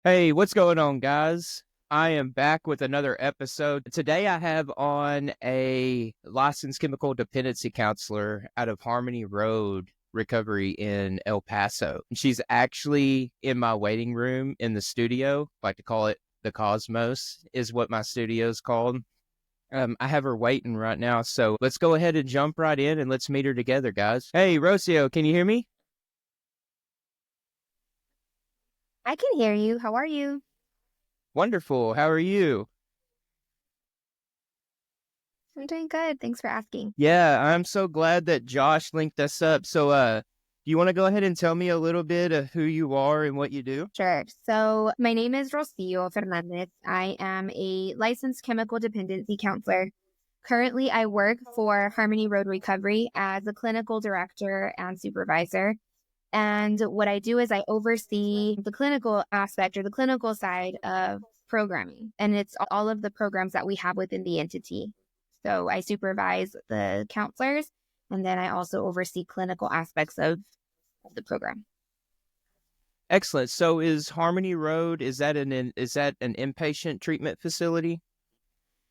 Hey, what's going on, guys? I am back with another episode. Today I have on a licensed chemical dependency counselor out of Harmony Road Recovery in El Paso. She's actually in my waiting room in the studio. I like to call it the Cosmos is what my studio is called. I have her waiting right now, so let's go ahead and jump right in and let's meet her together, guys. Hey, Rocio, can you hear me? I can hear you. How are you? Wonderful. How are you? I'm doing good. Thanks for asking. Yeah, I'm so glad that Josh linked us up. So, do you want to go ahead and tell me a little bit of who you are and what you do? Sure. So, my name is Rocio Fernandez. I am a licensed chemical dependency counselor. Currently, I work for Harmony Road Recovery as a clinical director and supervisor. And what I do is I oversee the clinical aspect or the clinical side of programming. And it's all of the programs that we have within the entity. So I supervise the counselors, and then I also oversee clinical aspects of the program. Excellent. So, is Harmony Road is that an inpatient treatment facility?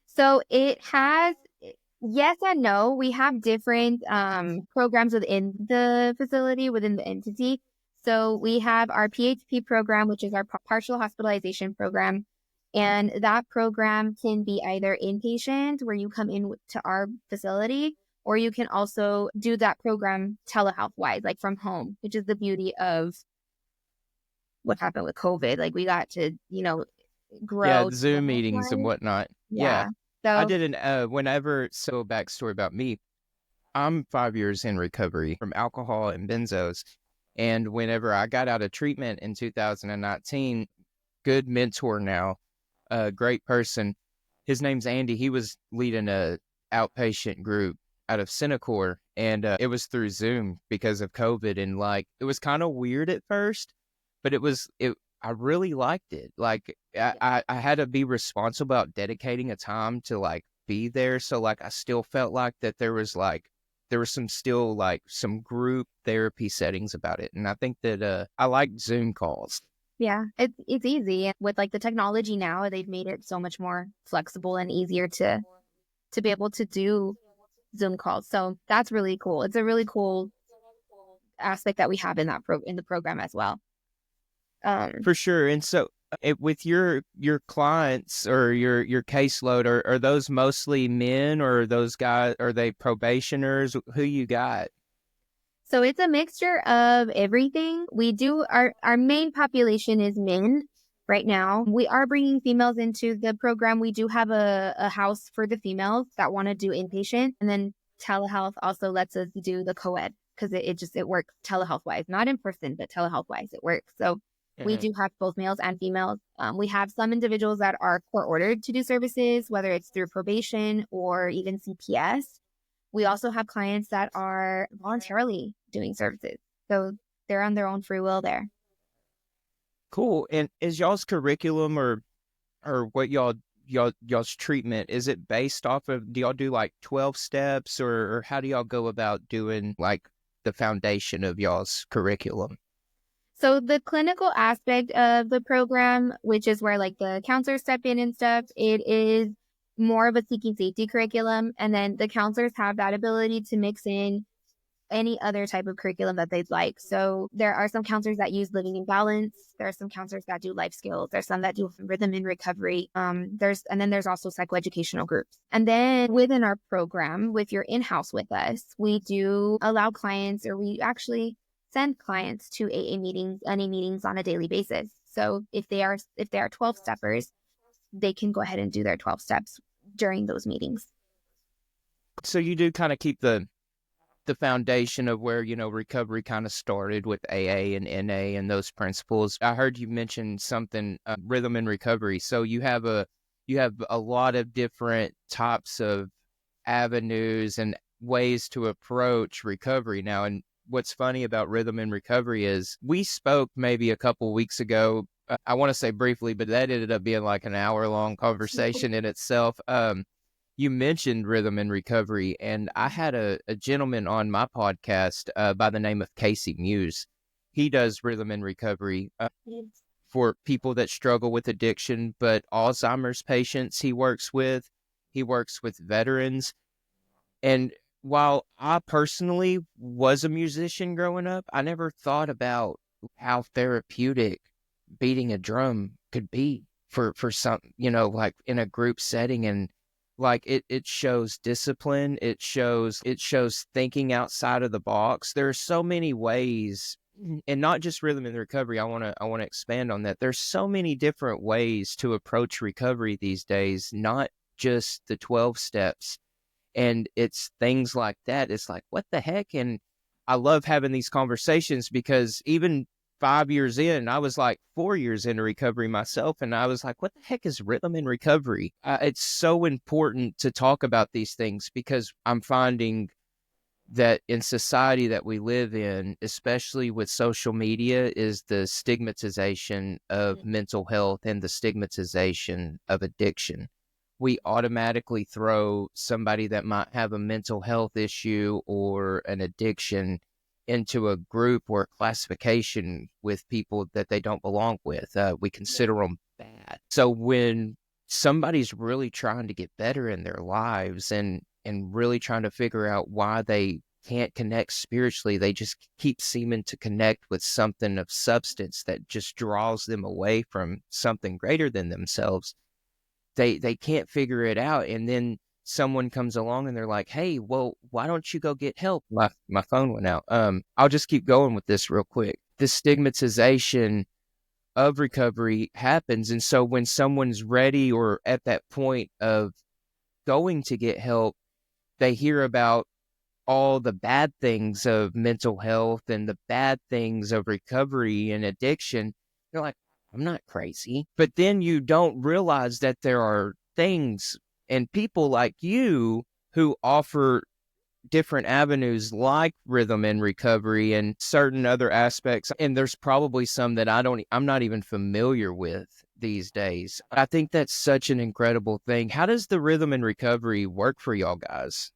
So it has yes and no. We have different programs within the facility, within the entity. So we have our PHP program, which is our partial hospitalization program. And that program can be either inpatient, where you come in to our facility, or you can also do that program telehealth wise, like from home, which is the beauty of what happened with COVID. Like we got to, Yeah, grow Zoom telehealth meetings and wise. whatnot. Yeah, Yeah. I So didn't. So backstory about me. I'm 5 years in recovery from alcohol and benzos, and whenever I got out of treatment in 2019, good mentor now, a great person. His name's Andy. He was leading a outpatient group out of Synacor, and it was through Zoom because of COVID. And like, it was kind of weird at first, but it. I really liked it. Like, I had to be responsible about dedicating a time to like be there. So like, I still felt like that there was some still like some group therapy settings about it, and I think that I like Zoom calls. yeah, it's easy. With like the technology now, they've made it so much more flexible and easier to be able to do Zoom calls. So that's really cool. It's a really cool aspect that we have in in the program as well. Um, For sure. And so with your clients or your caseload, are those mostly men, or are those guys, are they probationers? Who you got? so it's a mixture of everything. We do our main population is men right now. We are bringing females into the program. We do have a house for the females that want to do inpatient, and then telehealth also lets us do the co-ed because it works telehealth wise, not in person, but telehealth wise it works. So we Mhm. do have both males and females. We have some individuals that are court ordered to do services, whether it's through probation or even CPS. We also have clients that are voluntarily doing services. So they're on their own free will there. Cool. And is y'all's curriculum or what y'all's treatment, is it based off of, do y'all do like 12 steps, or how do y'all go about doing like the foundation of y'all's curriculum? So the clinical aspect of the program, which is where like the counselors step in and stuff, it is more of a seeking safety curriculum. And then the counselors have that ability to mix in any other type of curriculum that they'd like. So there are some counselors that use living in balance. There are some counselors that do life skills. There's some that do rhythm in recovery. There's also psychoeducational groups. And then within our program, if you're in-house with us, we do allow clients, or we actually send clients to AA meetings, NA meetings on a daily basis. So if they are 12 steppers, they can go ahead and do their 12 steps during those meetings. So you do kind of keep the foundation of where, recovery kind of started with AA and NA and those principles. I heard you mention something, rhythm and recovery. So you have a lot of different types of avenues and ways to approach recovery now. And what's funny about rhythm and recovery is we spoke maybe a couple weeks ago. I want to say briefly, but that ended up being like an hour long conversation in itself. You mentioned rhythm and recovery, and I had a gentleman on my podcast by the name of Casey Muse. He does rhythm and recovery. for people that struggle with addiction, but Alzheimer's patients he works with veterans. And while I personally was a musician growing up, I never thought about how therapeutic beating a drum could be for some, like in a group setting. And like it shows discipline, it shows thinking outside of the box. There are so many ways, and not just rhythm and recovery. I want to expand on that. There's so many different ways to approach recovery these days, not just the 12 steps. And it's things like that. It's like, what the heck? And I love having these conversations because even 5 years in, I was like 4 years into recovery myself. And I was like, what the heck is rhythm in recovery? It's so important to talk about these things because I'm finding that in society that we live in, especially with social media, is the stigmatization of mental health and the stigmatization of addiction. We automatically throw somebody that might have a mental health issue or an addiction into a group or a classification with people that they don't belong with. We consider them bad. So when somebody's really trying to get better in their lives and really trying to figure out why they can't connect spiritually, they just keep seeming to connect with something of substance that just draws them away from something greater than themselves. They can't figure it out, and then someone comes along and they're like, "Hey, well, why don't you go get help?" My phone went out. I'll just keep going with this real quick. The stigmatization of recovery happens, and so when someone's ready or at that point of going to get help, they hear about all the bad things of mental health and the bad things of recovery and addiction. They're like, I'm not crazy. But then you don't realize that there are things and people like you who offer different avenues like rhythm and recovery and certain other aspects. And there's probably some that I'm not even familiar with these days. I think that's such an incredible thing. How does the rhythm and recovery work for y'all guys?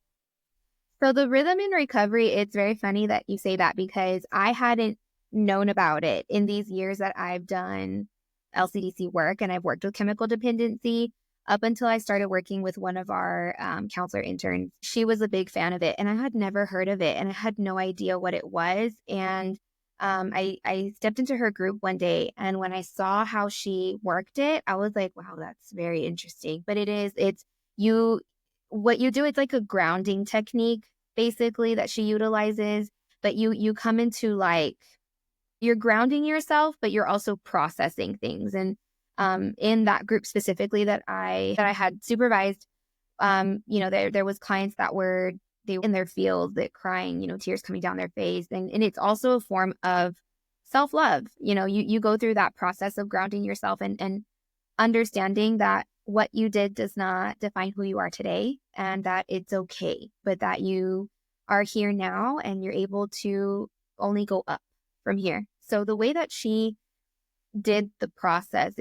So the rhythm in recovery, it's very funny that you say that because I hadn't known about it in these years that I've done LCDC work and I've worked with chemical dependency up until I started working with one of our counselor interns. She was a big fan of it and I had never heard of it and I had no idea what it was. And I stepped into her group one day and when I saw how she worked it, I was like, wow, that's very interesting. But it's you, what you do, it's like a grounding technique basically that she utilizes, but you come into like you're grounding yourself, but you're also processing things. And in that group specifically that I had supervised, there was clients that they were in their field, that crying, tears coming down their face, and it's also a form of self-love. You go through that process of grounding yourself and understanding that what you did does not define who you are today and that it's okay, but that you are here now and you're able to only go up from here. So the way that she did the process,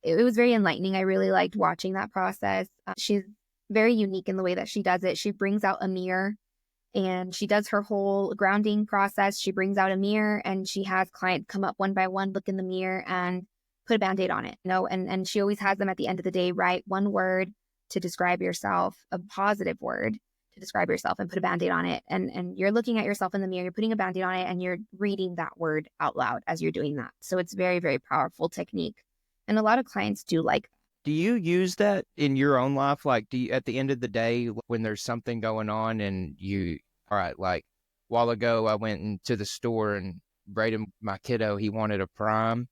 it was very enlightening. I really liked watching that process. She's very unique in the way that she does it. She brings out a mirror and she does her whole grounding process. She brings out a mirror and she has clients come up one by one, look in the mirror and put a Band-Aid on it. And she always has them at the end of the day, write one word to describe yourself, a positive word to describe yourself and put a Band-Aid on it. And you're looking at yourself in the mirror, you're putting a Band-Aid on it and you're reading that word out loud as you're doing that. So it's very, very powerful technique. And a lot of clients do like that. Do you use that in your own life? Like, do you, at the end of the day, when there's something going on and all right, like a while ago, I went into the store and Braden, my kiddo, he wanted a prime.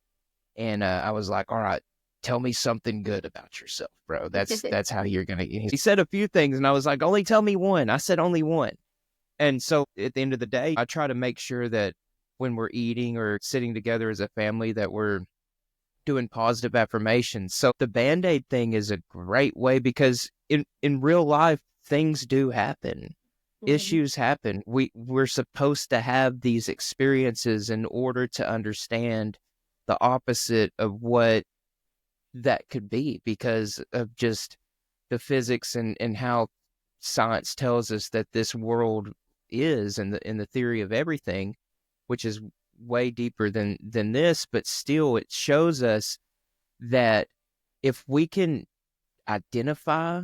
And I was like, all right, tell me something good about yourself, bro. That's how you're going to. He said a few things and I was like, only tell me one. I said only one. And so at the end of the day, I try to make sure that when we're eating or sitting together as a family that we're doing positive affirmations. So the Band-Aid thing is a great way because in real life, things do happen. Issues happen. We're supposed to have these experiences in order to understand the opposite of what that could be because of just the physics and how science tells us that this world is and the theory of everything, which is way deeper than this, but still it shows us that if we can identify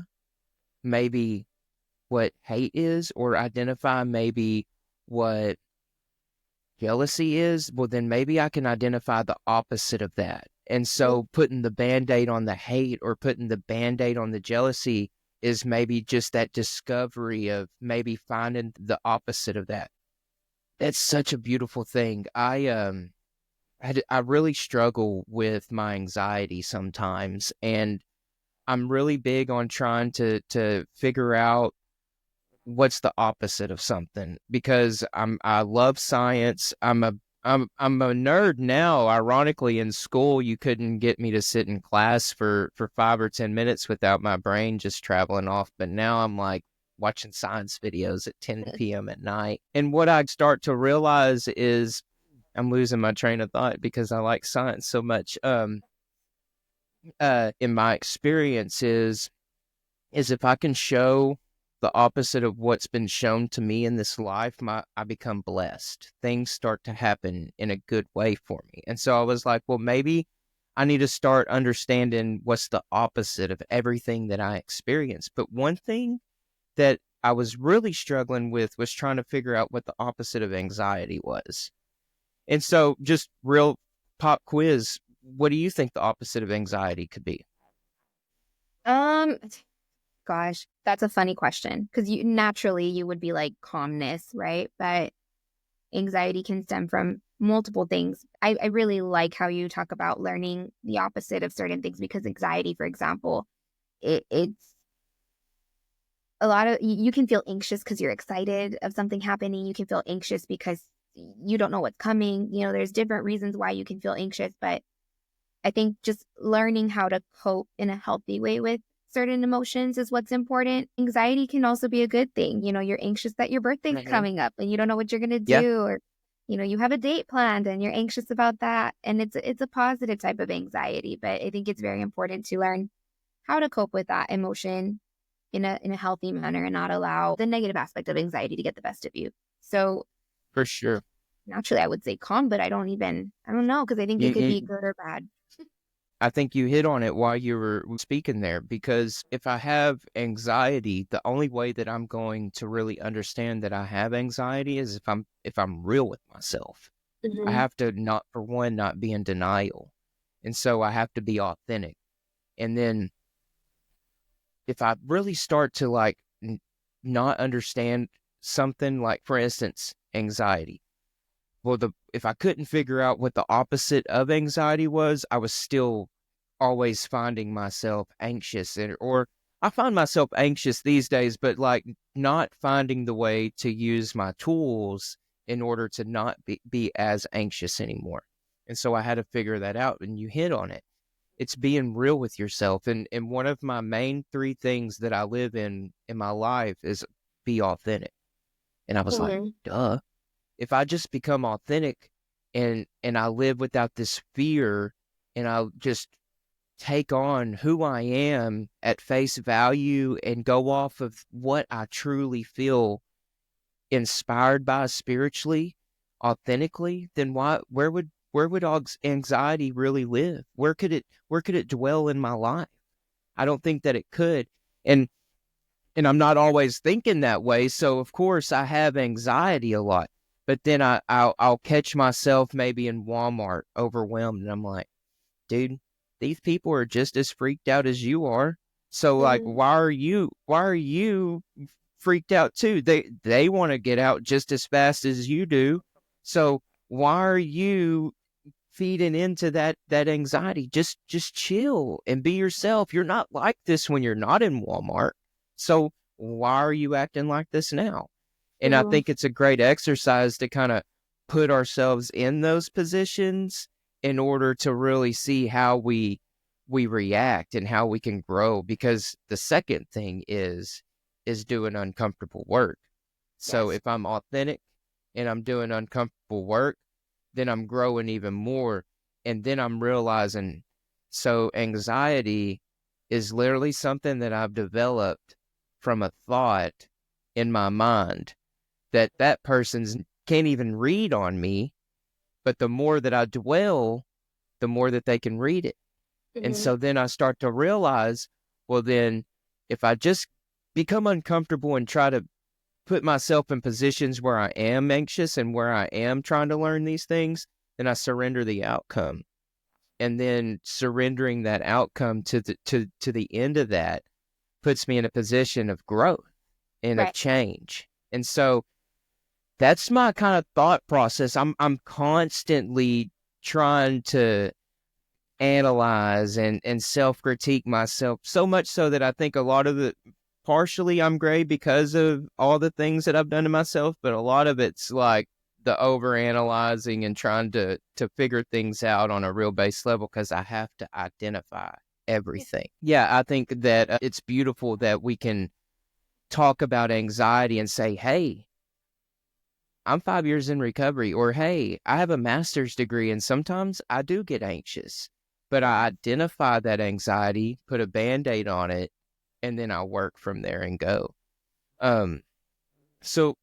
maybe what hate is, or identify maybe what jealousy is, well, then maybe I can identify the opposite of that. And so putting the band-aid on the hate or putting the band-aid on the jealousy is maybe just that discovery of maybe finding the opposite of that. That's such a beautiful thing. I really struggle with my anxiety sometimes, and I'm really big on trying to figure out what's the opposite of something, because I love science. I'm a nerd now. Ironically, in school you couldn't get me to sit in class for 5 or 10 minutes without my brain just traveling off. But now I'm like watching science videos at 10 p.m. at night. And what I start to realize is I'm losing my train of thought because I like science so much. In my experience is if I can show the opposite of what's been shown to me in this life, I become blessed. Things start to happen in a good way for me. And so I was like, well, maybe I need to start understanding what's the opposite of everything that I experience. But one thing that I was really struggling with was trying to figure out what the opposite of anxiety was. And so just real pop quiz, what do you think the opposite of anxiety could be? Um, Gosh, that's a funny question because you would be like calmness, right? But anxiety can stem from multiple things. I really like how you talk about learning the opposite of certain things, because anxiety, for example, it's a lot of you can feel anxious because you're excited of something happening. You can feel anxious because you don't know what's coming. There's different reasons why you can feel anxious, but I think just learning how to cope in a healthy way with certain emotions is what's important. Anxiety can also be a good thing. You're anxious that your birthday's Mhm. coming up and you don't know what you're going to Yeah, do, or you have a date planned and you're anxious about that, and it's a positive type of anxiety, but I think it's very important to learn how to cope with that emotion in a healthy manner and not allow the negative aspect of anxiety to get the best of you. So, for sure. naturally I would say calm, but I don't know, because I think it You, could be you good or bad. I think you hit on it while you were speaking there, because if I have anxiety, the only way that I'm going to really understand that I have anxiety is if I'm real with myself. I Mhm. have to, not for one, not be in denial. And so I have to be authentic. And then if I really start to like not understand something, like for instance, anxiety. Well, if I couldn't figure out what the opposite of anxiety was, I was still always finding myself anxious, or I find myself anxious these days, but like not finding the way to use my tools in order to not be as anxious anymore. And so I had to figure that out, and you hit on it. It's being real with yourself. And one of my main three things that I live in my life is be authentic. And I was like, Mhm. duh. If I just become authentic and I live without this fear, and I just take on who I am at face value and go off of what I truly feel inspired by spiritually, authentically, then where would anxiety really live? Where could it dwell in my life? I don't think that it could. And and I'm not always thinking that way. So of course I have anxiety a lot. But then I'll catch myself maybe in Walmart overwhelmed, and I'm like, dude, these people are just as freaked out as you are. So like, Mhm. why are you freaked out too? They want to get out just as fast as you do. So why are you feeding into that anxiety? Just chill and be yourself. You're not like this when you're not in Walmart. So why are you acting like this now? And I Mhm. think it's a great exercise to kind of put ourselves in those positions in order to really see how we react and how we can grow, because the second thing is doing uncomfortable work. So Yes. if I'm authentic and I'm doing uncomfortable work, then I'm growing even more. And then I'm realizing, so anxiety is literally something that I've developed from a thought in my mind that person's can't even read on me. But the more that I dwell, the more that they can read it. And Mm-hmm. so then I start to realize, well, then if I just become uncomfortable and try to put myself in positions where I am anxious and where I am trying to learn these things, then I surrender the outcome. And then surrendering that outcome to the end of that puts me in a position of growth and of Right. change. And so that's my kind of thought process. I'm constantly trying to analyze and self-critique myself, so much so that I think a lot of it, partially I'm gray because of all the things that I've done to myself, but a lot of it's like the over analyzing and trying to figure things out on a real base level because I have to identify everything. Yeah, I think that it's beautiful that we can talk about anxiety and say, hey, I'm 5 years in recovery, or hey, I have a master's degree and sometimes I do get anxious, but I identify that anxiety, put a band-aid on it, and then I work from there and go. Um, so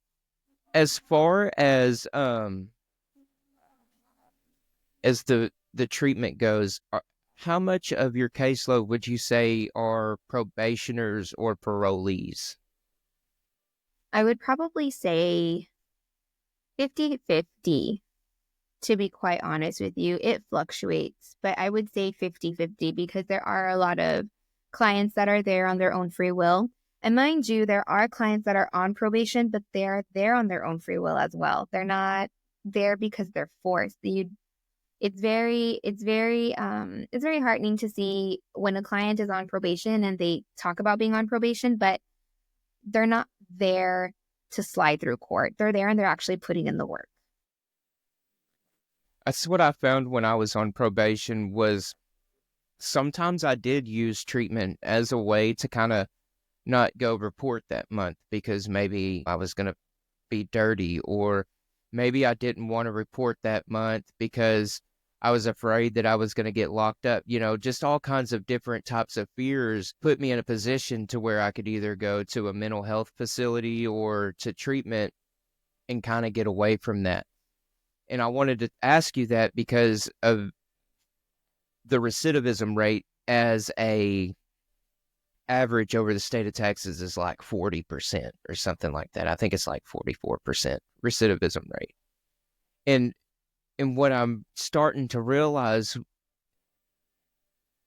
as far as the treatment goes, how much of your caseload would you say are probationers or parolees? I would probably say 50-50. To be quite honest with you. It fluctuates, but I would say 50-50 because there are a lot of clients that are there on their own free will. And mind you, there are clients that are on probation, but they're there on their own free will as well. They're not there because they're forced. It's very heartening to see when a client is on probation and they talk about being on probation, but they're not there to slide through court. They're there and they're actually putting in the work. That's what I found when I was on probation was sometimes I did use treatment as a way to kind of not go report that month because maybe I was going to be dirty, or maybe I didn't want to report that month because I was afraid that I was going to get locked up. Just all kinds of different types of fears put me in a position to where I could either go to a mental health facility or to treatment and kind of get away from that. And I wanted to ask you that because of the recidivism rate as a average over the state of Texas is like 40% or something like that. I think it's like 44% recidivism rate. And what I'm starting to realize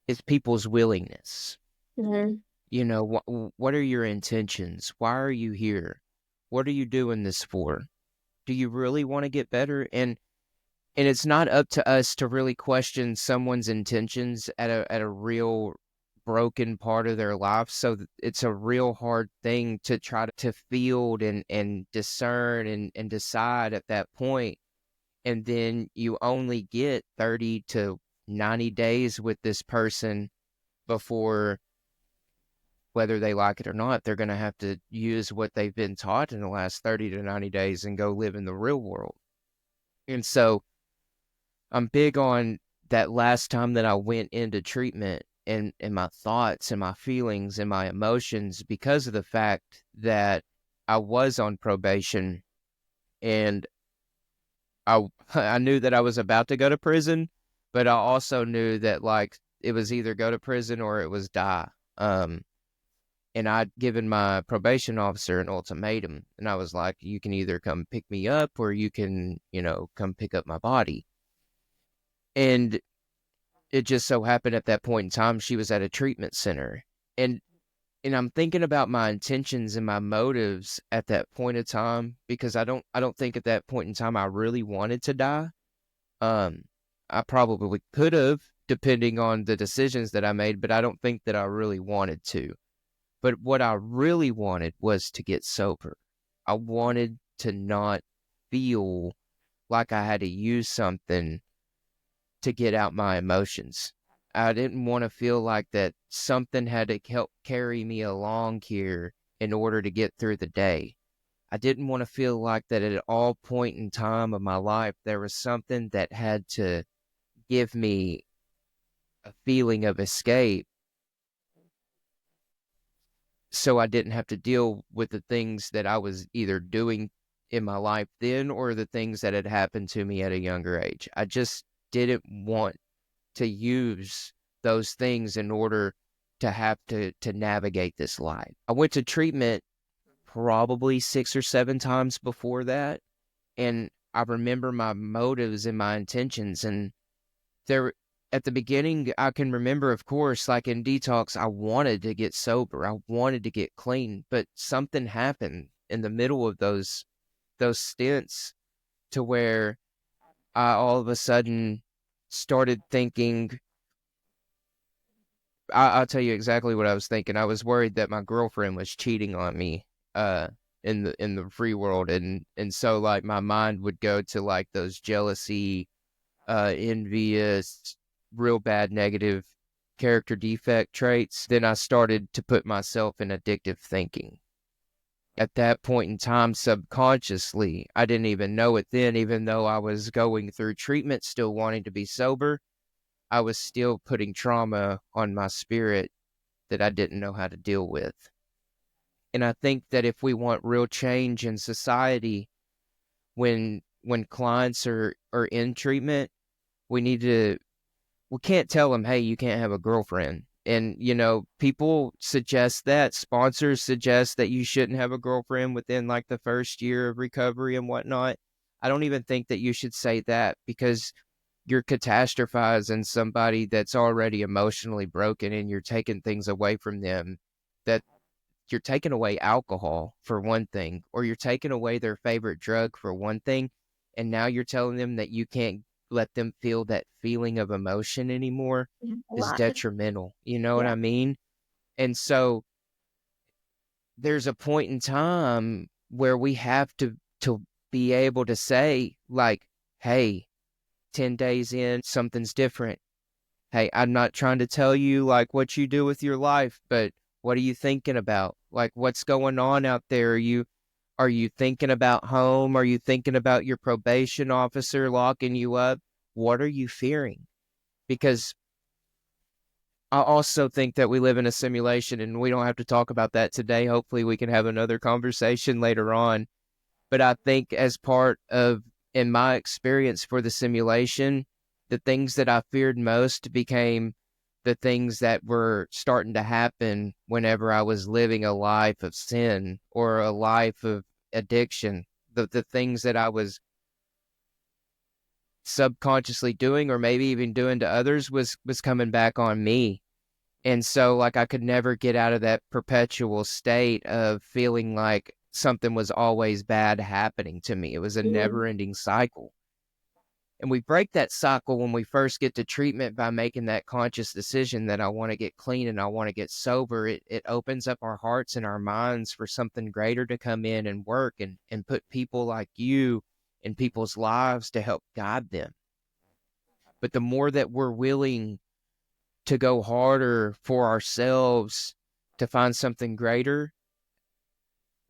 is people's willingness. Mm-hmm. What are your intentions? Why are you here? What are you doing this for? Do you really want to get better? And it's not up to us to really question someone's intentions at a real broken part of their life. So it's a real hard thing to try to field and discern and decide at that point. And then you only get 30 to 90 days with this person before, whether they like it or not, they're going to have to use what they've been taught in the last 30 to 90 days and go live in the real world. And so I'm big on that last time that I went into treatment and my thoughts and my feelings and my emotions, because of the fact that I was on probation and I I knew that I was about to go to prison, but I also knew that like it was either go to prison or it was die. And I'd given my probation officer an ultimatum, and I was like, you can either come pick me up or you can, come pick up my body. And it just so happened at that point in time she was at a treatment center. And I'm thinking about my intentions and my motives at that point in time, because I don't think at that point in time I really wanted to die. Um I probably could have, depending on the decisions that I made, but I don't think that I really wanted to. But what I really wanted was to get sober. I wanted to not feel like I had to use something to get out my emotions. I didn't want to feel like that something had to help carry me along here in order to get through the day. I didn't want to feel like that at all point in time of my life there was something that had to give me a feeling of escape so I didn't have to deal with the things that I was either doing in my life then or the things that had happened to me at a younger age. I just didn't want to use those things in order to have to navigate this life. I went to treatment probably 6 or 7 times before that, and I remember my motives and my intentions. And there, at the beginning, I can remember, of course, like in detox, I wanted to get sober, I wanted to get clean, but something happened in the middle of those stints to where I all of a sudden started thinking. I'll tell you exactly what I was thinking. I was worried that my girlfriend was cheating on me, uh, in the free world, and so like my mind would go to like those jealousy, envious, real bad negative character defect traits. Then I started to put myself in addictive thinking. At that point in time, subconsciously, I didn't even know it then, even though I was going through treatment, still wanting to be sober, I was still putting trauma on my spirit that I didn't know how to deal with. And I think that if we want real change in society, when clients are in treatment, we need to we can't tell them, hey, you can't have a girlfriend. And, people suggest that, sponsors suggest that you shouldn't have a girlfriend within like the first year of recovery and whatnot. I don't even think that you should say that, because you're catastrophizing somebody that's already emotionally broken, and you're taking things away from them. That you're taking away alcohol for one thing, or you're taking away their favorite drug for one thing, and now you're telling them that you can't let them feel that feeling of emotion anymore A is lot. detrimental. You know what Yeah. I mean? And so there's a point in time where we have to be able to say like, hey, 10 days in, something's different. Hey, I'm not trying to tell you like what you do with your life, but what are you thinking about? Like, what's going on out there? Are you thinking about home? Are you thinking about your probation officer locking you up? What are you fearing? Because I also think that we live in a simulation, and we don't have to talk about that today. Hopefully we can have another conversation later on. But I think as part of, in my experience for the simulation, the things that I feared most became the things that were starting to happen whenever I was living a life of sin or a life of addiction. The things that I was subconsciously doing, or maybe even doing to others, was coming back on me. And so like I could never get out of that perpetual state of feeling like something was always bad happening to me. It was a Mhm. never-ending cycle. And we break that cycle when we first get to treatment by making that conscious decision that I want to get clean and I want to get sober. It opens up our hearts and our minds for something greater to come in and work and put people like you in people's lives to help guide them. But the more that we're willing to go harder for ourselves to find something greater,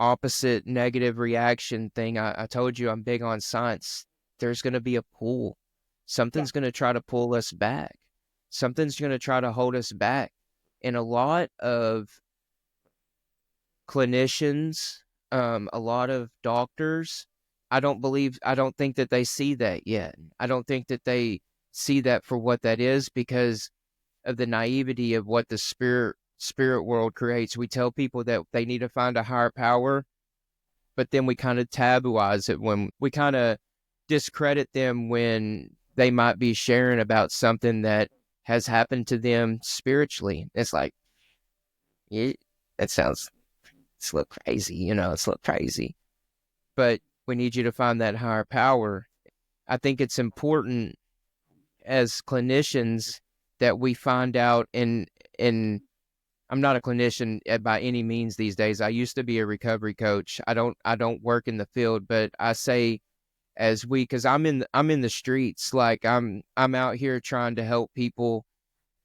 opposite negative reaction thing. I told you I'm big on science. There's going to be a pull. Yeah. Something's going to try to pull us back. Something's going to try to hold us back. And a lot of clinicians, a lot of doctors, I don't think that they see that yet. I don't think that they see that for what that is, because of the naivety of what the spirit world creates. We tell people that they need to find a higher power, but then we kind of tabooize it when we kind of discredit them when they might be sharing about something that has happened to them spiritually. It's like, yeah, that sounds, it's a little crazy, it's a little crazy. But we need you to find that higher power. I think it's important as clinicians that we find out, and I'm not a clinician by any means these days. I used to be a recovery coach. I don't work in the field, but I say, as we, because I'm in the streets, like I'm out here trying to help people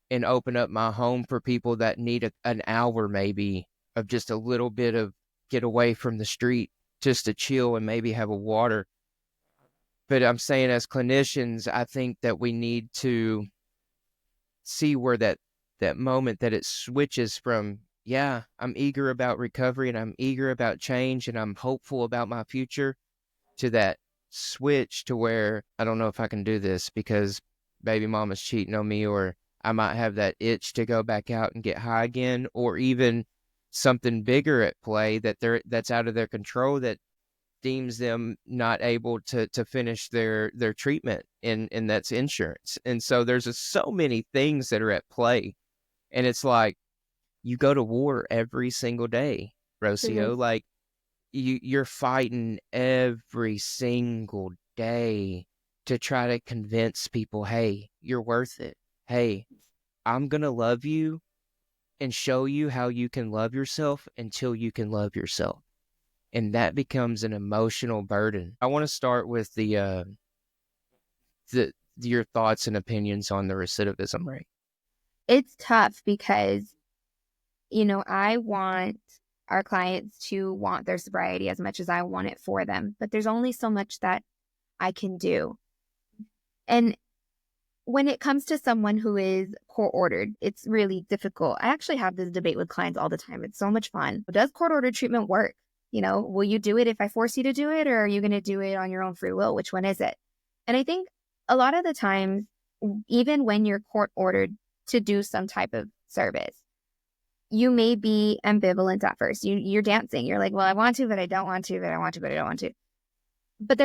and open up my home for people that need an hour maybe of just a little bit of get away from the street, just to chill and maybe have a water. But I'm saying, as clinicians, I think that we need to see where that moment that it switches from, yeah, I'm eager about recovery and I'm eager about change and I'm hopeful about my future, to that switch to where I don't know if I can do this because baby mama's cheating on me, or I might have that itch to go back out and get high again, or even something bigger at play that's out of their control that deems them not able to finish their treatment, and that's insurance. And so there's so many things that are at play, and it's like you go to war every single day, Mhm. Rocio. Like you're fighting every single day to try to convince people, hey, you're worth it. Hey, I'm gonna love you and show you how you can love yourself until you can love yourself. And that becomes an emotional burden. I want to start with the your thoughts and opinions on the recidivism rate. It's tough because, I want our clients to want their sobriety as much as I want it for them, but there's only so much that I can do. And when it comes to someone who is court ordered, it's really difficult. I actually have this debate with clients all the time. It's so much fun. Does court ordered treatment work? Will you do it if I force you to do it, or are you going to do it on your own free will? Which one is it? And I think a lot of the times, even when you're court ordered to do some type of service, you may be ambivalent at first. You're dancing. You're like, well, I want to, but I don't want to, but I want to, but I don't want to. But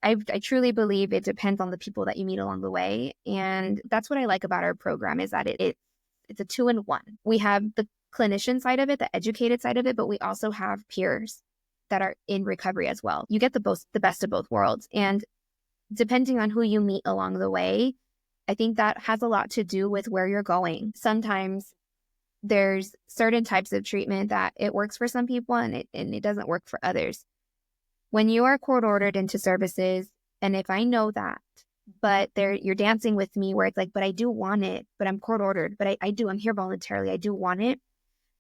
I truly believe it depends on the people that you meet along the way. And that's what I like about our program is that it's a 2-in-1. We have the clinician side of it, the educated side of it, but we also have peers that are in recovery as well. You get the best of both worlds. And depending on who you meet along the way, I think that has a lot to do with where you're going. Sometimes there's certain types of treatment that it works for some people and it doesn't work for others. When you are court ordered into services, and if I know that, but you're dancing with me where it's like, but I do want it, but I'm court ordered, but I'm here voluntarily, I do want it.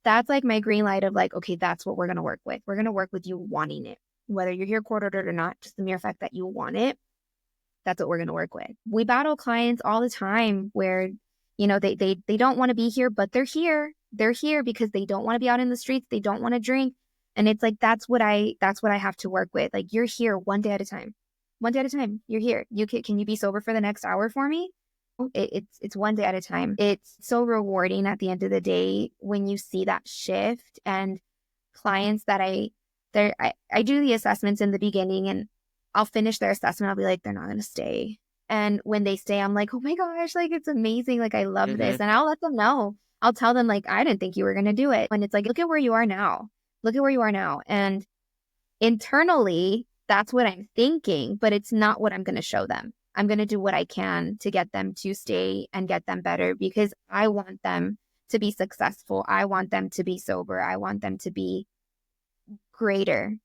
That's like my green light of like, okay, that's what we're going to work with. We're going to work with you wanting it, whether you're here court ordered or not, just the mere fact that you want it. That's what we're going to work with. We battle clients all the time where, they don't want to be here, but they're here. They're here because they don't want to be out in the streets. They don't want to drink. And it's like, that's what I have to work with. Like, you're here one day at a time. One day at a time. You're here. Can you be sober for the next hour for me? It's one day at a time. It's so rewarding at the end of the day when you see that shift. And clients that I do the assessments in the beginning, and I'll finish their assessment. I'll be like, they're not going to stay. And when they stay, I'm like, oh my gosh, like, it's amazing. Like, I love Mm-hmm. this. And I'll let them know. I'll tell them, like, I didn't think you were going to do it. And it's like, look at where you are now. Look at where you are now. And internally, that's what I'm thinking, but it's not what I'm going to show them. I'm going to do what I can to get them to stay and get them better because I want them to be successful. I want them to be sober. I want them to be greater.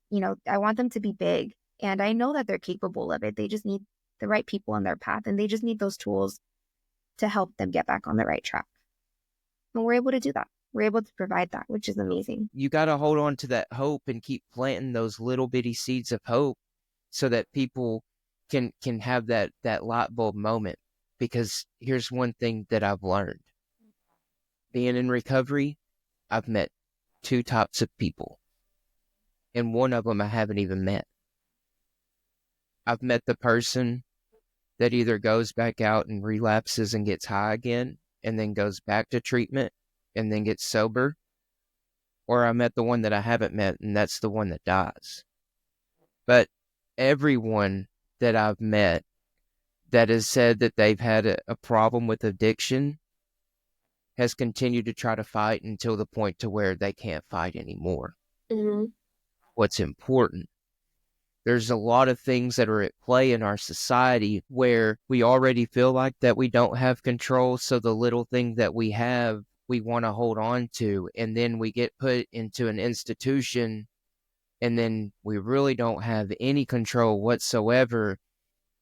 I want them to be big. And I know that they're capable of it. They just need the right people in their path, and they just need those tools to help them get back on the right track. And we're able to do that. We're able to provide that, which is amazing. You got to hold on to that hope and keep planting those little bitty seeds of hope so that people can have that light bulb moment. Because here's one thing that I've learned. Being in recovery, I've met two types of people, and one of them I haven't even met. I've met the person that either goes back out and relapses and gets high again and then goes back to treatment and then gets sober, or I met the one that I haven't met, and that's the one that dies. But everyone that I've met that has said that they've had a problem with addiction has continued to try to fight until the point to where they can't fight anymore. Mm-hmm. What's important, there's a lot of things that are at play in our society where we already feel like that we don't have control. So the little thing that we have, we want to hold on to. And then we get put into an institution and then we really don't have any control whatsoever.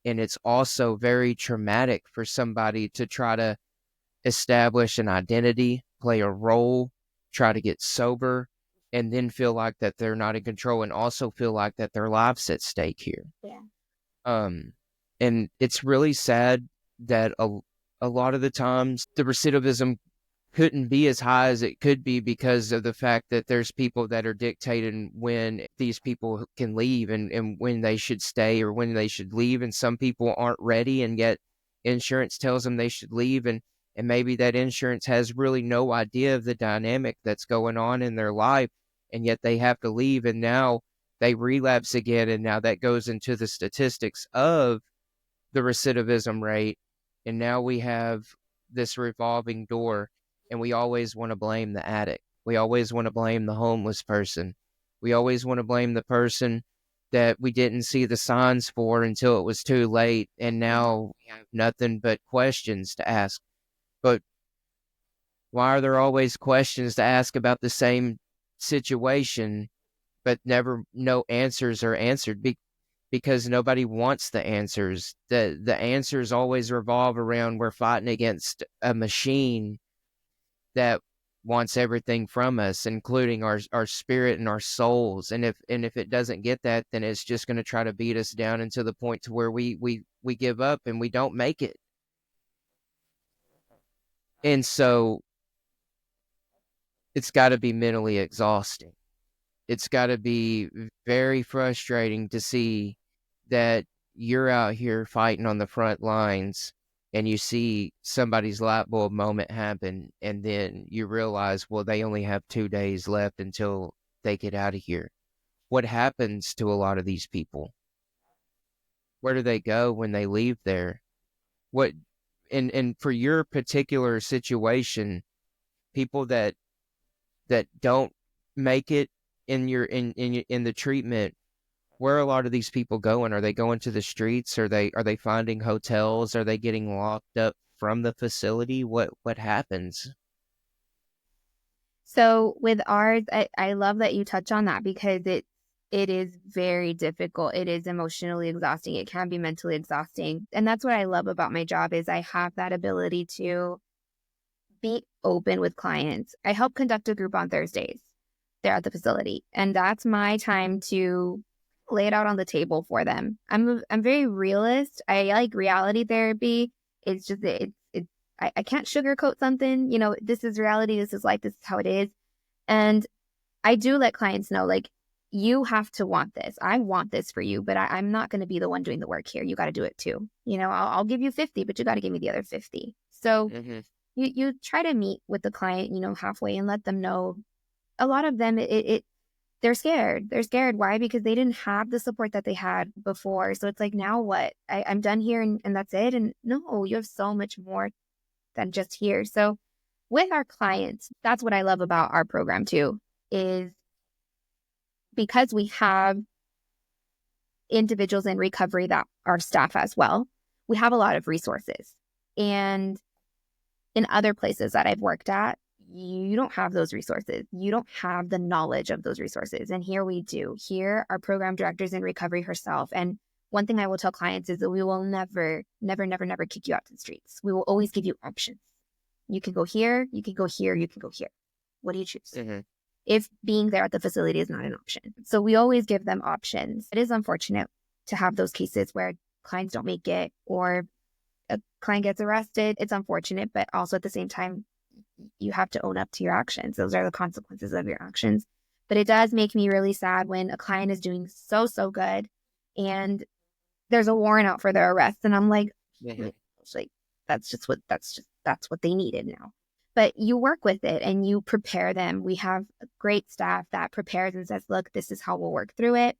And it's also very traumatic for somebody to try to establish an identity, play a role, try to get sober, and then feel like that they're not in control and also feel like that their life's at stake here. Yeah. Um, and it's really sad that a lot of the times the recidivism couldn't be as high as it could be because of the fact that there's people that are dictating when these people can leave and when they should stay or when they should leave. And some people aren't ready, and yet insurance tells them they should leave. And maybe that insurance has really no idea of the dynamic that's going on in their life, and yet they have to leave. And now they relapse again. And now that goes into the statistics of the recidivism rate. And now we have this revolving door, and we always want to blame the addict. We always want to blame the homeless person. We always want to blame the person that we didn't see the signs for until it was too late. And now we have nothing but questions to ask. But why are there always questions to ask about the same situation, but never no answers are answered? Because nobody wants the answers. The answers always revolve around we're fighting against a machine that wants everything from us, including our spirit and our souls. And if it doesn't get that, then it's just going to try to beat us down into the point to where we give up and we don't make it. And so it's got to be mentally exhausting. It's got to be very frustrating to see that you're out here fighting on the front lines and you see somebody's light bulb moment happen, and then you realize, well, they only have 2 days left until they get out of here. What happens to a lot of these people? Where do they go when they leave there? What and for your particular situation, people that don't make it in the treatment, where are a lot of these people going? Are they going to the streets? Are they finding hotels? Are they getting locked up from the facility? What happens? So with ours, I love that you touch on that because it is very difficult. It is emotionally exhausting. It can be mentally exhausting. And that's what I love about my job is I have that ability to be open with clients. I help conduct a group on Thursdays there at the facility, and that's my time to lay it out on the table for them. I'm very realist. I like reality therapy. It's just I can't sugarcoat something. You know, this is reality. This is life. This is how it is. And I do let clients know, like, you have to want this. I want this for you, but I'm not going to be the one doing the work here. You got to do it too. You know, I'll give you 50, but you got to give me the other 50. So Mm-hmm. you try to meet with the client, you know, halfway and let them know. A lot of them, they're scared. They're scared. Why? Because they didn't have the support that they had before. So it's like, now what? I'm done here and that's it. And no, you have so much more than just here. So with our clients, that's what I love about our program too, is because we have individuals in recovery that are staff as well, we have a lot of resources. And in other places that I've worked at, you don't have those resources. You don't have the knowledge of those resources. And here we do. Here, our program director's in recovery herself. And one thing I will tell clients is that we will never, never, never, never kick you out to the streets. We will always give you options. You can go here, you can go here, you can go here. What do you choose? Mm-hmm. If being there at the facility is not an option. So we always give them options. It is unfortunate to have those cases where clients don't make it or a client gets arrested. It's unfortunate, but also at the same time, you have to own up to your actions. Those are the consequences of your actions. But it does make me really sad when a client is doing so, so good and there's a warrant out for their arrest. And I'm like, Mm-hmm. like, that's what they needed now. But you work with it and you prepare them. We have a great staff that prepares and says, look, this is how we'll work through it.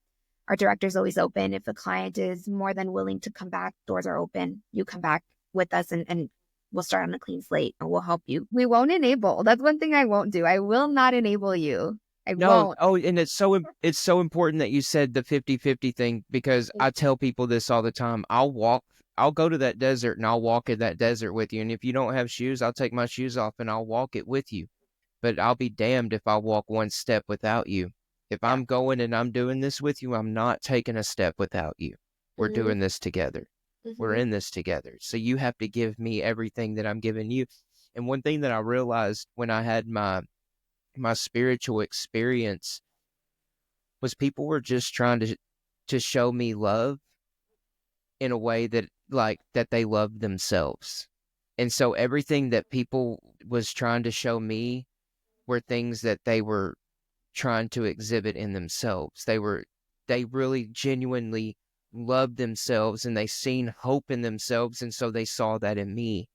Our director's always open. If a client is more than willing to come back, doors are open. You come back with us and we'll start on a clean slate and we'll help you. We won't enable. That's one thing I won't do. I will not enable you. I No, won't. oh, and it's so important that you said the 50-50 thing, because I tell people this all the time. I'll go to that desert and I'll walk in that desert with you. And if you don't have shoes, I'll take my shoes off and I'll walk it with you. But I'll be damned if I walk one step without you. If Yeah. I'm going and I'm doing this with you, I'm not taking a step without you. We're Mm-hmm. doing this together. We're Mm-hmm. in this together. So you have to give me everything that I'm giving you. And one thing that I realized when I had my spiritual experience was people were just trying to show me love in a way that, like, that they loved themselves. And so everything that people was trying to show me were things that they were trying to exhibit in themselves. They really genuinely loved themselves and they seen hope in themselves. And so they saw that in me.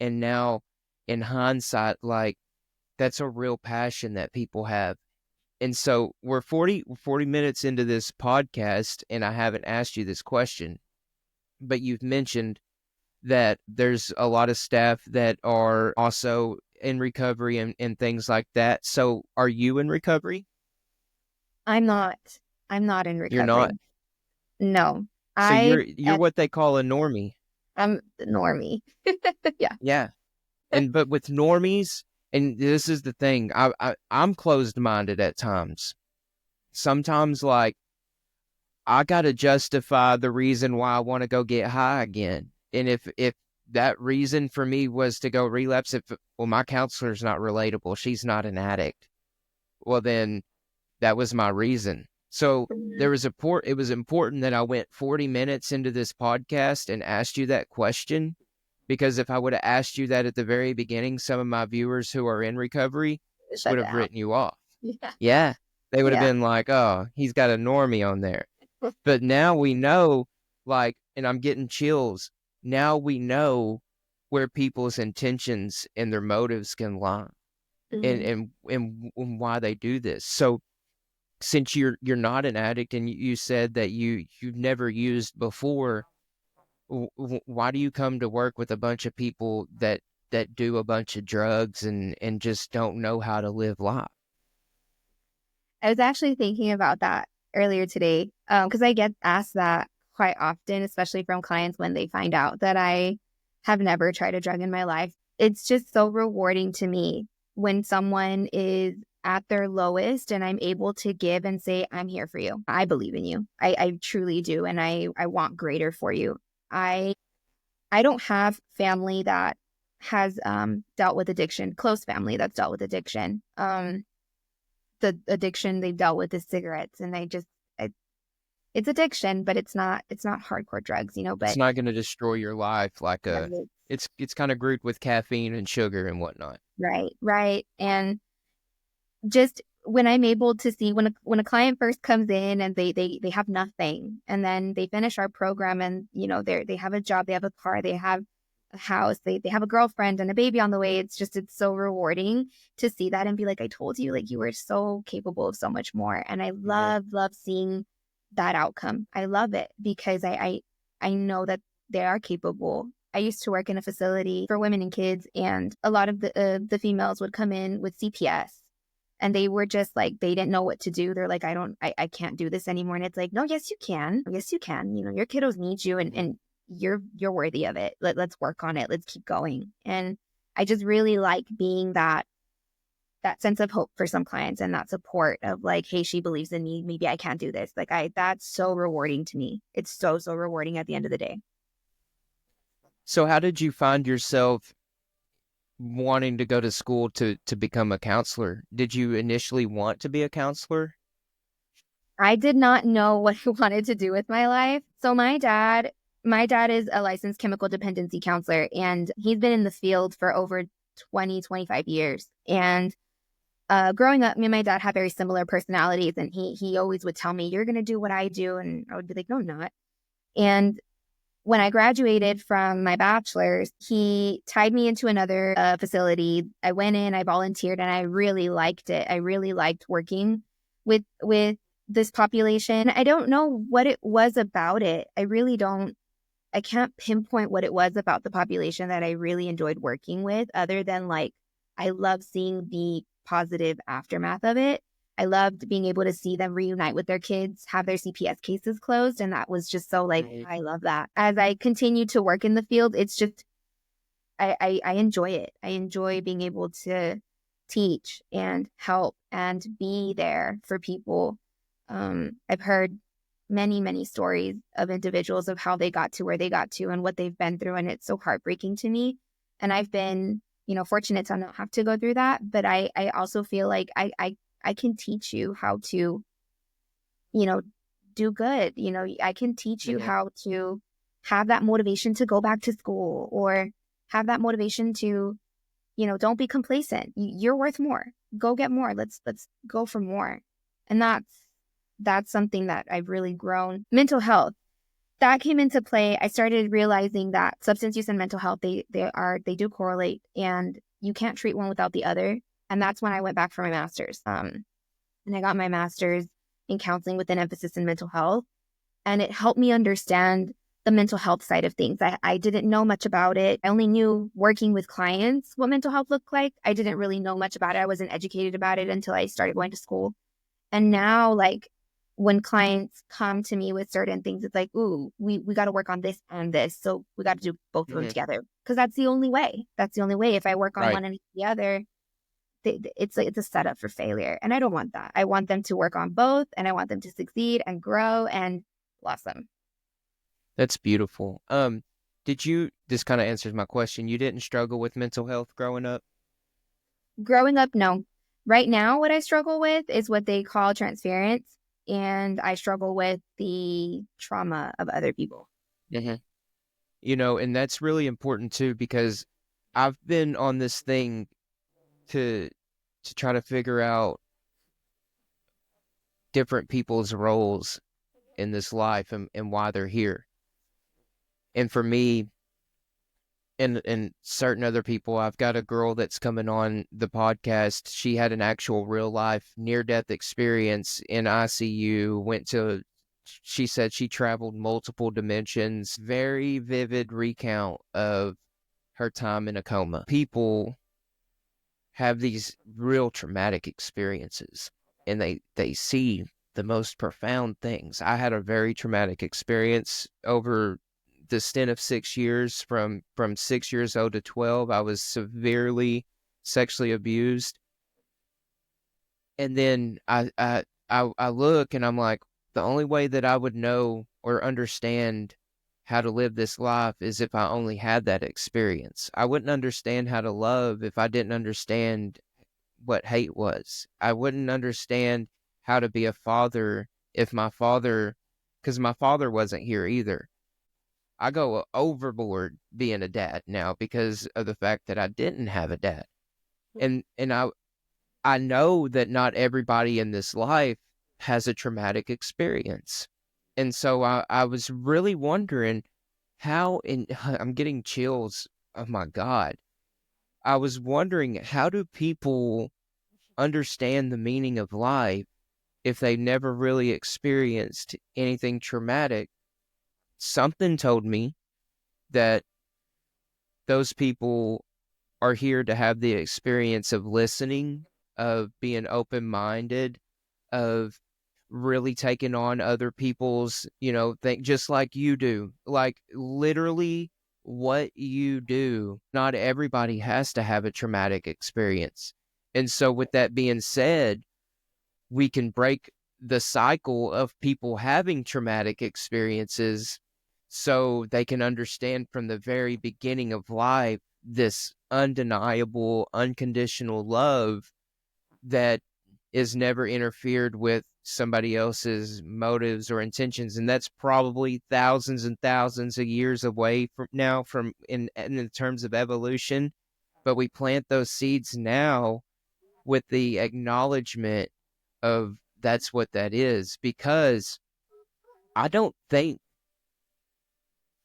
And now in hindsight, like, that's a real passion that people have. And so we're 40 minutes into this podcast and I haven't asked you this question, but you've mentioned that there's a lot of staff that are also in recovery and things like that. So are you in recovery? I'm not. I'm not in You're not. recovery. No. So I you're what they call a normie. I'm the normie. Yeah. Yeah. And but with normies, and this is the thing, I'm closed minded at times. Sometimes like I gotta justify the reason why I want to go get high again. And if that reason for me was to go relapse, if well, my counselor's not relatable, she's not an addict. Well, then that was my reason. So Mhm. it was important that I went 40 minutes into this podcast and asked you that question, because if I would have asked you that at the very beginning, some of my viewers who are in recovery just Shut would have down. written you off. Yeah. Yeah. They would have Yeah. been like, oh, he's got a normie on there. But now we know, like, and I'm getting chills. Now we know where people's intentions and their motives can lie, and Mhm. and why they do this. So since you're not an addict and you said that you've never used before, why do you come to work with a bunch of people that do a bunch of drugs and just don't know how to live life? I was actually thinking about that earlier today, because I get asked that quite often, especially from clients when they find out that I have never tried a drug in my life. It's just so rewarding to me when someone is at their lowest and I'm able to give and say, I'm here for you. I believe in you. I truly do. And I want greater for you. I I don't have family that has dealt with addiction, close family that's dealt with addiction. The addiction they've dealt with is cigarettes, and it, it's addiction, but it's not hardcore drugs, It's but not going to destroy your life like a. right. It's kind of grouped with caffeine and sugar and whatnot. Right. And just when I'm able to see when a client first comes in and they have nothing, and then they finish our program, and they have a job, they have a car, they have a house, they have a girlfriend and a baby on the way. It's so rewarding to see that and be like, I told you, like, you were so capable of so much more. And I Mhm. love seeing that outcome. I love it because I know that they are capable. I used to work in a facility for women and kids, and a lot of the females would come in with CPS, and they were just like, they didn't know what to do. They're like, I can't do this anymore. And it's like, no, yes, you can. Yes, you can. Your kiddos need you, and you're worthy of it. Let's work on it. Let's keep going. And I just really like being that sense of hope for some clients, and that support of like, hey, she believes in me. Maybe I can't do this. Like, that's so rewarding to me. It's so rewarding at the end of the day. So how did you find yourself wanting to go to school to become a counselor? Did you initially want to be a counselor? I did not know what I wanted to do with my life. So my dad is a licensed chemical dependency counselor, and he's been in the field for over 25 years. And growing up, me and my dad had very similar personalities, and he always would tell me, "You're going to do what I do." And I would be like, "No, I'm not." And when I graduated from my bachelor's, he tied me into another facility. I went in, I volunteered, and I really liked it. I really liked working with this population. I don't know what it was about it. I really don't. I can't pinpoint what it was about the population that I really enjoyed working with, other than like I love seeing the positive aftermath of it. I loved being able to see them reunite with their kids, have their CPS cases closed. And that was just so like, Mhm. I love that. As I continue to work in the field, it's just, I enjoy it. I enjoy being able to teach and help and be there for people. I've heard many stories of individuals of how they got to where they got to and what they've been through. And it's so heartbreaking to me. And I've been, fortunate to not have to go through that. But I also feel like I can teach you how to, you know, do good. I can teach you Mhm. how to have that motivation to go back to school, or have that motivation to, don't be complacent. You're worth more. Go get more. Let's go for more. And that's something that I've really grown. Mental health, that came into play. I started realizing that substance use and mental health, they do correlate, and you can't treat one without the other. And that's when I went back for my master's. And I got my master's in counseling with an emphasis in mental health. And it helped me understand the mental health side of things. I didn't know much about it. I only knew working with clients what mental health looked like. I didn't really know much about it. I wasn't educated about it until I started going to school. And now, like, when clients come to me with certain things, it's like, ooh, we got to work on this and this. So we got to do both of them together, because that's the only way. That's the only way. If I work on one and the other, it's a setup for failure. And I don't want that. I want them to work on both, and I want them to succeed and grow and blossom. That's beautiful. This kind of answers my question. You didn't struggle with mental health growing up? Growing up, no. Right now, what I struggle with is what they call transference, and I struggle with the trauma of other people. And that's really important too, because I've been on this thing to try to figure out different people's roles in this life and why they're here. And for me and certain other people, I've got a girl that's coming on the podcast. She had an actual real life near-death experience in ICU, she said she traveled multiple dimensions, very vivid recount of her time in a coma. People have these real traumatic experiences, and they see the most profound things. I had a very traumatic experience over the stint of 6 years. From 6 years old to 12, I was severely sexually abused. And then I look and I'm like, the only way that I would know or understand how to live this life is if I only had that experience. I wouldn't understand how to love if I didn't understand what hate was. I wouldn't understand how to be a father if because my father wasn't here either. I go overboard being a dad now because of the fact that I didn't have a dad. And I know that not everybody in this life has a traumatic experience. And so I was really wondering I'm getting chills. Oh my God. I was wondering, how do people understand the meaning of life if they never really experienced anything traumatic? Something told me that those people are here to have the experience of listening, of being open-minded, of really taking on other people's, just like you do, like literally what you do. Not everybody has to have a traumatic experience. And so with that being said, we can break the cycle of people having traumatic experiences so they can understand from the very beginning of life this undeniable, unconditional love that is never interfered with somebody else's motives or intentions. And that's probably thousands and thousands of years away from now, in terms of evolution. But we plant those seeds now with the acknowledgement of that's what that is. Because I don't think,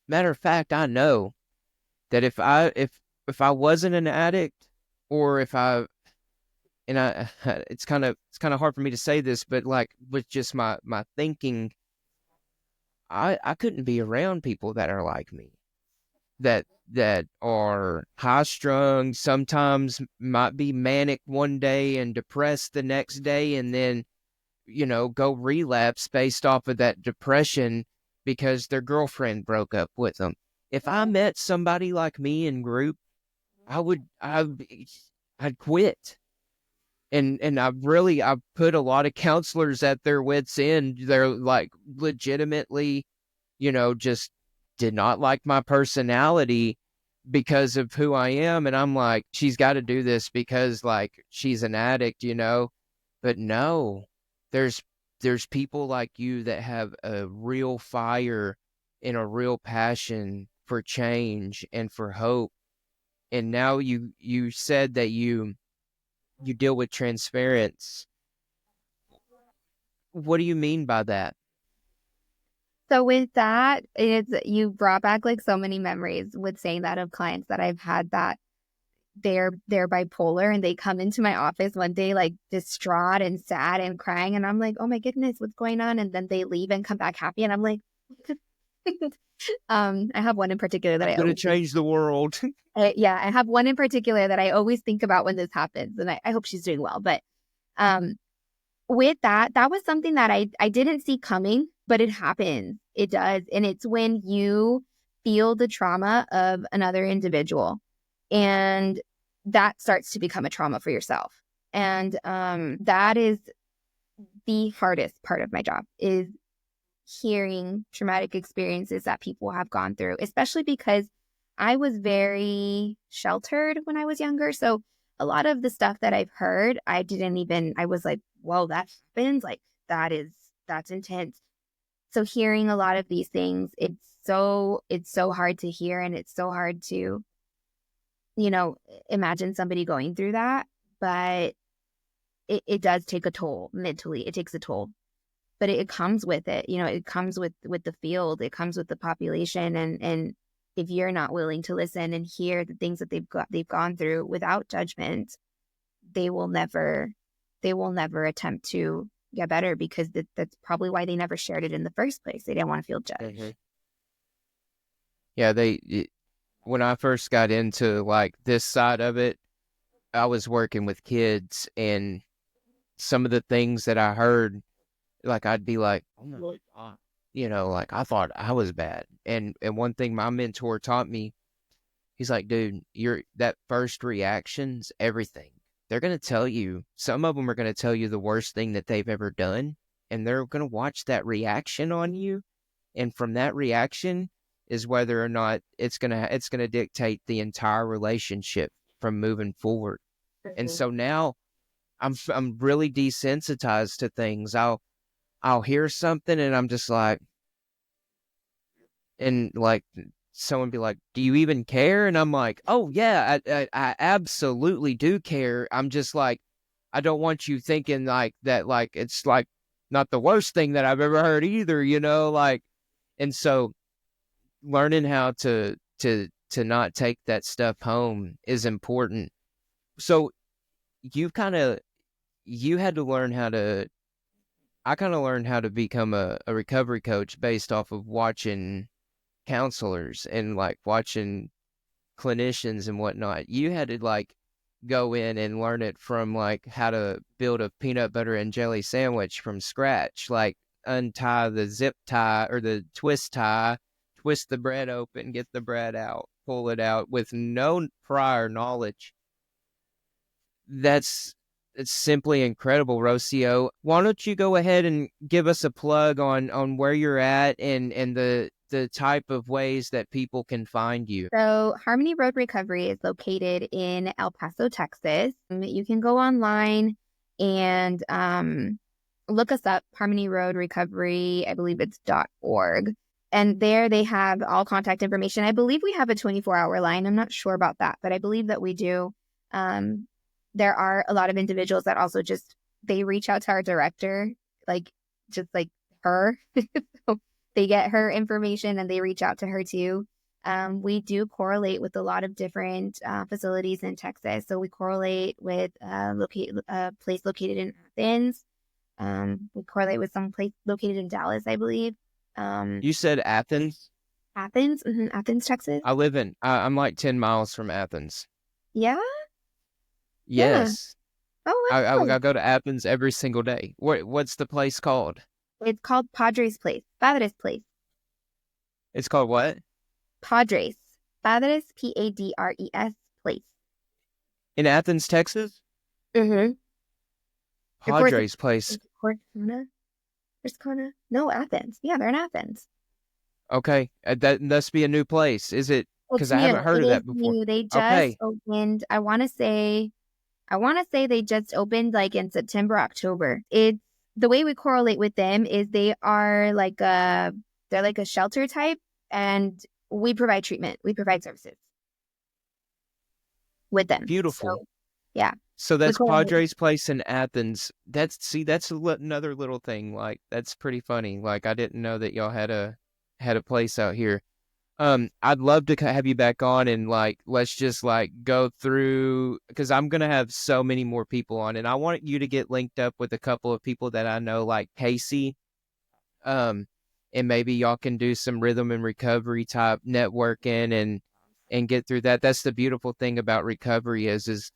matter of fact, I know that if I wasn't an addict, or if I and I it's kind of hard for me to say this, but like with just my thinking, I couldn't be around people that are like me, that are high strung, sometimes might be manic one day and depressed the next day, and then go relapse based off of that depression because their girlfriend broke up with them. If I met somebody like me in group, I'd quit. And I've put a lot of counselors at their wits' end. They're like legitimately, just did not like my personality because of who I am. And I'm like, she's got to do this because like she's an addict, but no, there's people like you that have a real fire and a real passion for change and for hope. and now you said that you deal with transference. What do you mean by that? So with that, you brought back like so many memories with saying that of clients that I've had that they're bipolar and they come into my office one day like distraught and sad and crying, and I'm like, oh my goodness, what's going on? And then they leave and come back happy, and I'm like, I have one in particular that I'm I gonna always change the world. I have one in particular that I always think about when this happens, and I hope she's doing well. But um, with that was something that I didn't see coming, but it happens. It does. And it's when you feel the trauma of another individual and that starts to become a trauma for yourself. And that is the hardest part of my job, is hearing traumatic experiences that people have gone through, especially because I was very sheltered when I was younger. So a lot of the stuff that I've heard, I was like, whoa, that happens. Like that's intense. So hearing a lot of these things, it's so hard to hear, and it's so hard to, imagine somebody going through that. But it does take a toll mentally. It takes a toll, but it comes with it. It comes with the field. It comes with the population, and if you're not willing to listen and hear the things that they've gone through without judgment, they will never attempt to get better, because that's probably why they never shared it in the first place. They didn't want to feel judged. Mhm. Yeah, when I first got into like this side of it, I was working with kids, and some of the things that I heard, like I'd be like, oh my God, like I thought I was bad. And one thing my mentor taught me, he's like, dude, that first reaction's everything. They're gonna tell you, some of them are gonna tell you the worst thing that they've ever done, and they're gonna watch that reaction on you, and from that reaction is whether or not it's gonna dictate the entire relationship from moving forward. And so now I'm really desensitized to things. I'll hear something and I'm just like, and like someone be like, do you even care? And I'm like, oh yeah, I absolutely do care. I'm just like, I don't want you thinking like that, like it's like not the worst thing that I've ever heard either, like. And so learning how to not take that stuff home is important. So you kind of you had to learn how to I kind of learned how to become a recovery coach based off of watching counselors and like watching clinicians and whatnot. You had to like go in and learn it from like how to build a peanut butter and jelly sandwich from scratch, like untie the zip tie or the twist tie, twist the bread open, get the bread out, pull it out with no prior knowledge. That's it's simply incredible, Rocio. Why don't you go ahead and give us a plug on where you're at and the type of ways that people can find you? So Harmony Road Recovery is located in El Paso, Texas. You can go online and look us up, Harmony Road Recovery. I believe it's .org. And there they have all contact information. I believe we have a 24-hour line. I'm not sure about that, but I believe that we do. There are a lot of individuals that also they reach out to our director, just like her. So they get her information and they reach out to her too. We do correlate with a lot of different facilities in Texas. So we correlate with a place located in Athens. We correlate with some place located in Dallas, I believe. You said Athens? Athens, Athens, Texas. I'm like 10 miles from Athens. Yeah, yeah. Yes. Oh, I wow. go to Athens every single day. What's the place called? It's called Padres Place. Padres Place. It's called what? Padres. Padres, Padres Place. In Athens, Texas? Mm-hmm. Of course, Padres place. Corsicana? Corsicana? No, Athens. Yeah, they're in Athens. Okay. That must be a new place. Is it? Because It's I new. haven't heard It of is that before. new. They just Okay. opened. I want to say they just opened like in September, October. It's the way we correlate with them is they're like a shelter type, and we provide treatment. We provide services. with them. Beautiful. So yeah, So the that's clinic. Padres Place in Athens. That's another little thing. Like that's pretty funny. Like I didn't know that y'all had a place out here. I'd love to have you back on and like let's just like go through because I'm gonna have so many more people on, and I want you to get linked up with a couple of people that I know, like Casey. Um, and maybe y'all can do some rhythm and recovery type networking and get through that. That's the beautiful thing about recovery is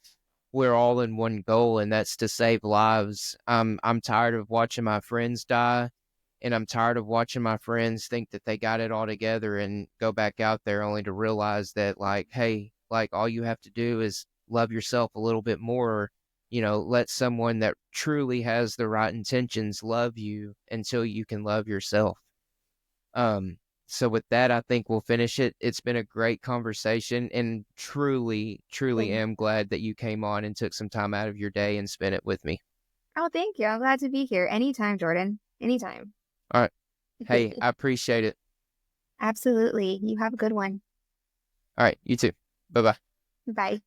we're all in one goal, and that's to save lives. I'm tired of watching my friends die, and I'm tired of watching my friends think that they got it all together and go back out there only to realize that like, hey, like all you have to do is love yourself a little bit more. Let someone that truly has the right intentions love you until you can love yourself. Um, so with that, I think we'll finish it. It's been a great conversation, and truly, truly Thank- am glad that you came on and took some time out of your day and spent it with me. Oh, thank you. I'm glad to be here. Anytime, Jordan. Anytime. All right. Hey, I appreciate it. Absolutely. You have a good one. All right. You too. Bye bye. Bye.